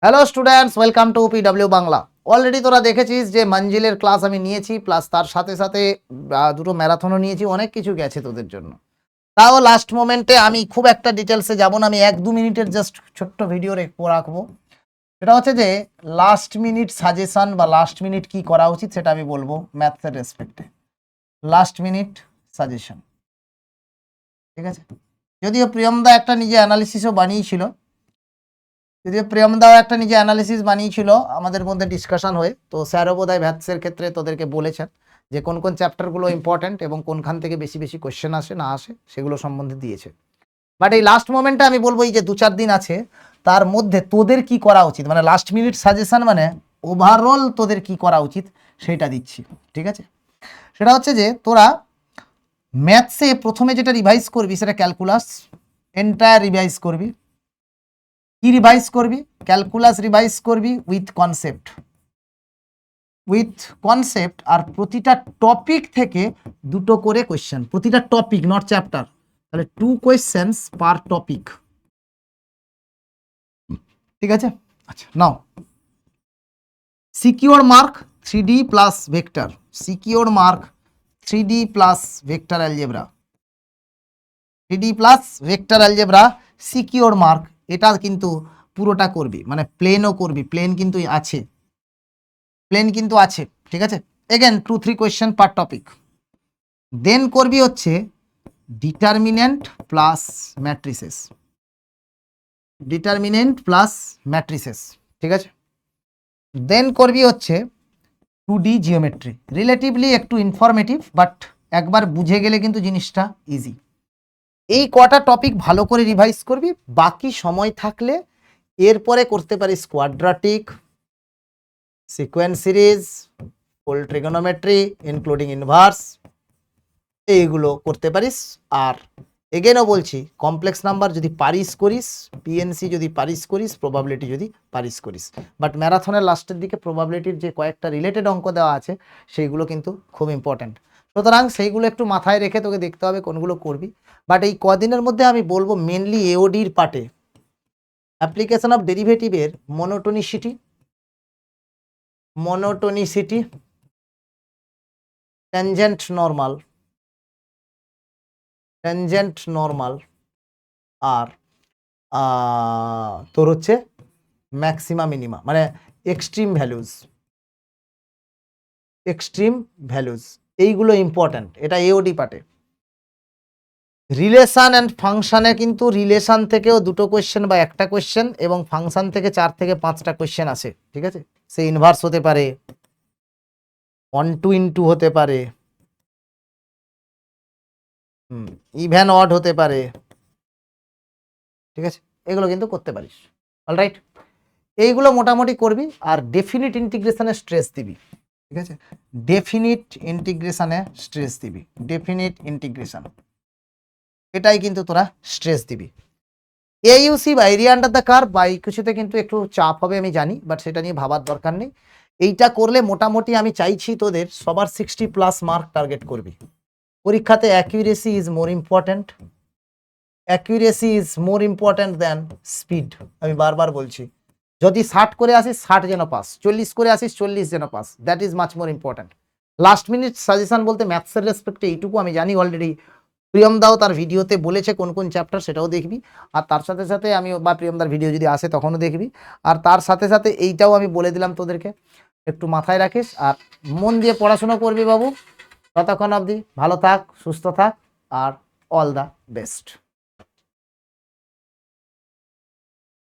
Hello students, welcome to PW Bangla. Already তোরা দেখেছিস যে মঞ্জিলের ক্লাস আমি নিয়েছি, প্লাস তার সাথে সাথে দুটো ম্যারাথনও নিয়েছি, অনেক কিছু গেছে তোদের জন্য। তাও লাস্ট মোমেন্টে আমি খুব একটা ডিটেলসে যাব না, আমি 1-2 মিনিটের জাস্ট ছোট্ট ভিডিও রাখবো। সেটা হচ্ছে যে লাস্ট মিনিট সাজেশন বা লাস্ট মিনিট কি করা উচিত সেটা আমি বলবো ম্যাথসের রেসপেক্টে। লাস্ট মিনিট সাজেশন, ঠিক আছে? যদিও প্রিয়মদা একটা নিজে অ্যানালিসিসও বানিয়েছিল, বানিয়েছিল আমাদের মধ্যে ডিসকাশন হয়ে, তো স্যারও বোধহয় ম্যাথসের ক্ষেত্রে তোদেরকে বলেছেন যে কোন কোন চ্যাপ্টারগুলো ইম্পর্ট্যান্ট এবং কোনখান থেকে বেশি বেশি কোয়েশ্চেন আসে না আসে সেগুলো সম্বন্ধে দিয়েছে। বাট এই লাস্ট মোমেন্টে আমি বলবো এই যে 2-4 দিন আছে তার মধ্যে তোদের কি করা উচিত, মানে লাস্ট মিনিট সাজেশন মানে ওভারঅল তোদের কি করা উচিত সেটা দিচ্ছি, ঠিক আছে? সেটা হচ্ছে যে তোরা ম্যাথসে প্রথমে যেটা রিভাইজ করবি সেটা ক্যালকুলাস এন্টায়ার রিভাইজ করবি। কি রিভাইজ করবি? ক্যালকুলাস রিভাইজ করবি উইথ কনসেপ্ট, আর প্রতিটা টপিক থেকে দুটো করে কোয়েশ্চেন, প্রতিটা টপিক নট চ্যাপ্টার, তাহলে 2 কোয়েশ্চেন্স পার টপিক, ঠিক আছে? আচ্ছা, now secure mark 3D plus vector, secure mark 3D plus vector algebra, 3D plus vector algebra secure mark, এটা কিন্তু পুরোটা করবি, মানে প্লেনও করবি, প্লেন কিন্তু আছে, ঠিক আছে? এগেন 2-3 কোয়েশ্চেন পার টপিক। দেন করবি হচ্ছে ডিটারমিনেন্ট প্লাস ম্যাট্রিসেস, ঠিক আছে? দেন করবি হচ্ছে 2D জিওমেট্রি, রিলেটিভলি একটু ইনফরমেটিভ, বাট একবার বুঝে গেলে কিন্তু জিনিসটা ইজি। এই কটা টপিক ভালো করে রিভাইজ করবি, বাকি সময় থাকলে এরপরে করতে পারিস কোয়াড্রাটিক, সিকোয়েন্স সিরিজ, ফুল ট্রিগোনোমেট্রি ইনক্লুডিং ইনভার্স, এইগুলো করতে পারিস। আর এগেনও বলছি, কমপ্লেক্স নাম্বার যদি পারিস করিস, পিএনসি যদি পারিস করিস, প্রবাবিলিটি যদি পারিস করিস, বাট ম্যারাথনের লাস্টের দিকে প্রবাবিলিটির যে কয়েকটা রিলেটেড অঙ্ক দেওয়া আছে সেইগুলো কিন্তু খুব ইম্পর্ট্যান্ট, সুতরাং সেইগুলো একটু মাথায় রেখে তোকে দেখতে হবে কোনগুলো করবি। বাট এই কদিনের মধ্যে আমি বলবো মেনলি এওডির পার্টে অ্যাপ্লিকেশন অফ ডেরিভেটিভের মনোটোনিসিটি, ট্যানজেন্ট নর্মাল, আর তোর হচ্ছে ম্যাক্সিমা মিনিমা, মানে এক্সট্রিম ভ্যালুজ, এইগুলো ইম্পর্ট্যান্ট, এটা এওডি পার্টে। রিলেশন অ্যান্ড ফাংশনে কিন্তু রিলেশন থেকেও দুটো কোয়েশ্চেন বা একটা কোয়েশ্চেন, এবং ফাংশন থেকে 4 থেকে 5টা কোয়েশ্চেন আসে, ঠিক আছে? সে ইনভার্স হতে পারে, 1-to-into হতে পারে, ইভেন অড হতে পারে, ঠিক আছে? এগুলো কিন্তু করতে পারিস, অলরাইট? এইগুলো মোটামুটি করবি, আর ডেফিনিট ইন্টিগ্রেশনে স্ট্রেস দিবি, ঠিক আছে? ডেফিনিট ইন্টিগ্রেশন এটাই কিন্তু তোরা স্ট্রেস দিবি। এইউসি বা এরিয়া আন্ডার দ্য কার্ভ বা এই কিছুতে কিন্তু একটু চাপ হবে আমি জানি, বাট সেটা নিয়ে ভাবার দরকার নেই। এইটা করলে মোটামুটি আমি চাইছি তোদের সবার 60+ মার্ক টার্গেট করবি। পরীক্ষাতে accuracy is more important than speed, আমি বারবার বলছি। যদি 60 করে আসিস 60 যেন পাস, 40 করে আসিস 40 যেন pass, that is much more important. Last minute suggestion বলতে ম্যাথসের রেসপেক্টে এইটুকু আমি জানি, অলরেডি প্রিয়মদাও তার ভিডিওতে বলেছে কোন কোন চ্যাপ্টার, সেটাও দেখবি। আর তার সাথে সাথে আমি, বা প্রিয়মদার ভিডিও যদি আসে তখনও দেখবি, আর তার সাথে সাথে এইটাও আমি বলে দিলাম তোদেরকে, একটু মাথায় রাখিস আর মন দিয়ে পড়াশোনা করবি বাবু। ততক্ষণ অবধি ভালো থাক, সুস্থ থাক, আর অল দ্য বেস্ট।